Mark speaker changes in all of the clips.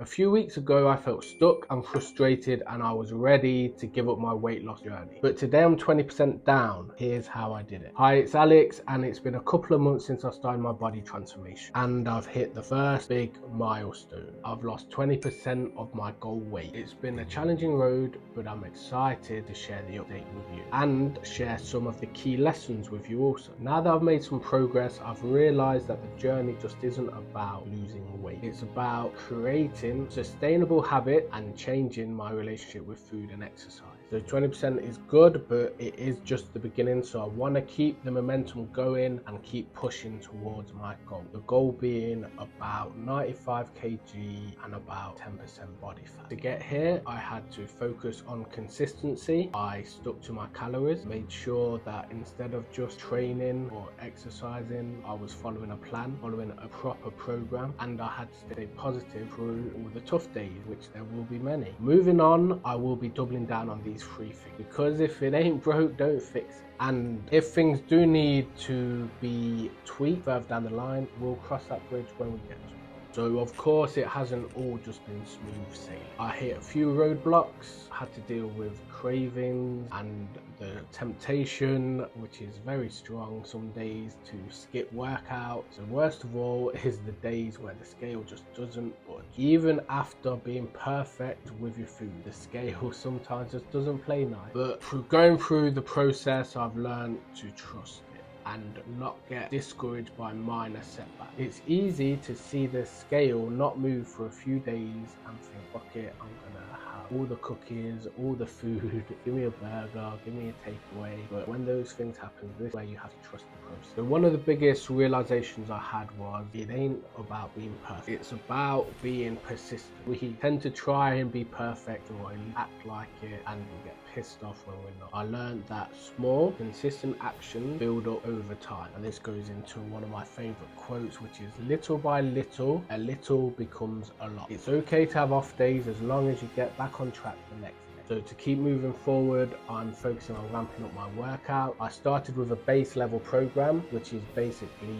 Speaker 1: A few weeks ago, I felt stuck and frustrated and I was ready to give up my weight loss journey. But today I'm 20% down. Here's how I did it. Hi, it's Alex, and it's been a couple of months since I started my body transformation. And I've hit the first big milestone. I've lost 20% of my goal weight. It's been a challenging road, but I'm excited to share the update with you and share some of the key lessons with you also. Now that I've made some progress, I've realized that the journey just isn't about losing weight. It's about creating sustainable habit and changing my relationship with food and exercise. So 20% is good, but it is just the beginning. So I want to keep the momentum going and keep pushing towards my goal. The goal being about 95 kg and about 10% body fat. To get here, I had to focus on consistency. I stuck to my calories, made sure that instead of just training or exercising, I was following a plan, following a proper program, and I had to stay positive through all the tough days, which there will be many. Moving on, I will be doubling down on these three things, because if it ain't broke, don't fix it. And if things do need to be tweaked further down the line, we'll cross that bridge when we get to it. So of course it hasn't all just been smooth sailing. I hit a few roadblocks, had to deal with cravings and the temptation, which is very strong some days, to skip workouts. And worst of all is the days where the scale just doesn't budge. Even after being perfect with your food, the scale sometimes just doesn't play nice. But through going through the process, I've learned to trust and not get discouraged by minor setbacks. It's easy to see the scale not move for a few days and think, fuck it, I'm gonna have all the cookies, all the food, give me a burger, give me a takeaway. But when those things happen, this is where you have to trust the process. So one of the biggest realizations I had was, it ain't about being perfect, it's about being persistent. We tend to try and be perfect or act like it, and we get pissed off when we're not. I learned that small, consistent actions build up over time. And this goes into one of my favorite quotes, which is, little by little, a little becomes a lot. It's okay to have off days as long as you get back on track the next day. So to keep moving forward, I'm focusing on ramping up my workout. I started with a base level program, which is basically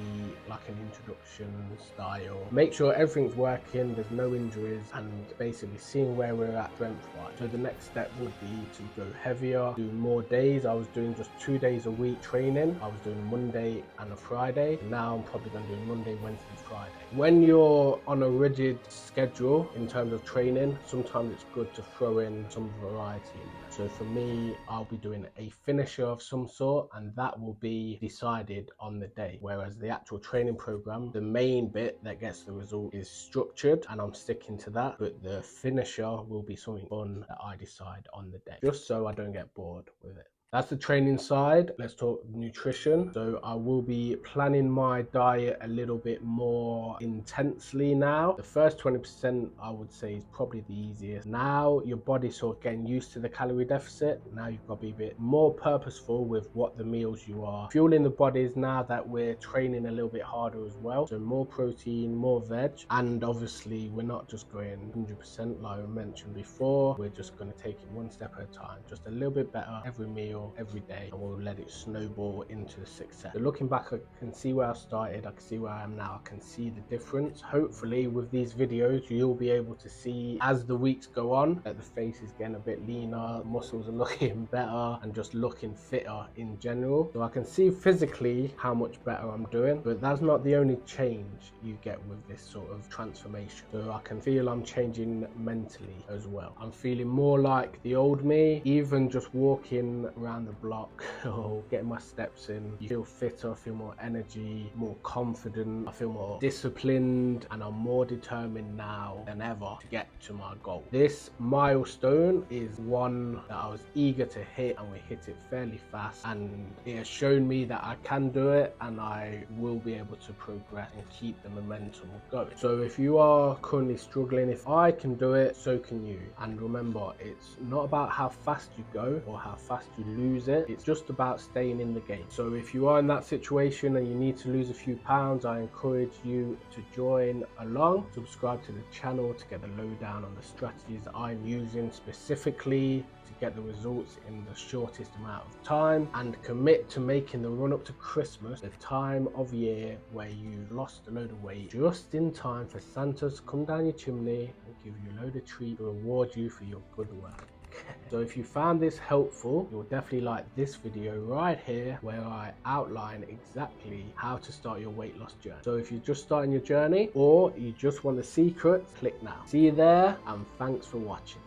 Speaker 1: like an introduction style. Make sure everything's working, there's no injuries, and basically seeing where we're at strength-wise. So the next step would be to go heavier, do more days. I was doing just 2 days a week training. I was doing Monday and a Friday. Now I'm probably going to do Monday, Wednesday, Friday. When you're on a rigid schedule in terms of training, sometimes it's good to throw in some variety in there. So for me, I'll be doing a finisher of some sort, and that will be decided on the day. Whereas the actual training program, the main bit that gets the result, is structured, and I'm sticking to that. But the finisher will be something fun that I decide on the day, just so I don't get bored with it. That's the training side. Let's talk nutrition. So I will be planning my diet a little bit more intensely now. The first 20% I would say is probably the easiest. Now your body's sort of getting used to the calorie deficit. Now you've got to be a bit more purposeful with what the meals you are fueling the bodies, now that we're training a little bit harder as well. So more protein, more veg, and obviously we're not just going 100% like I mentioned before. We're just going to take it one step at a time, just a little bit better every meal, every day, and we'll let it snowball into success. So looking back, I can see where I started, I can see where I am now, I can see the difference. Hopefully with these videos you'll be able to see, as the weeks go on, that the face is getting a bit leaner, muscles are looking better, and just looking fitter in general. So I can see physically how much better I'm doing, but that's not the only change you get with this sort of transformation. So I can feel I'm changing mentally as well. I'm feeling more like the old me. Even just walking around the block or getting my steps in, you feel fitter, feel more energy, more confident, I feel more disciplined, and I'm more determined now than ever to get to my goal. This milestone is one that I was eager to hit, and we hit it fairly fast, and it has shown me that I can do it, and I will be able to progress and keep the momentum going. So if you are currently struggling, if I can do it, so can you. And remember, it's not about how fast you go or how fast you lose it, it's just about staying in the game. So if you are in that situation and you need to lose a few pounds, I encourage you to join along, subscribe to the channel to get the lowdown on the strategies that I'm using specifically to get the results in the shortest amount of time, and commit to making the run up to Christmas the time of year where you've lost a load of weight just in time for Santa to come down your chimney and give you a load of treats to reward you for your good work. So if you found this helpful, you'll definitely like this video right here where I outline exactly how to start your weight loss journey. So if you're just starting your journey or you just want the secrets, click now. See you there, and thanks for watching.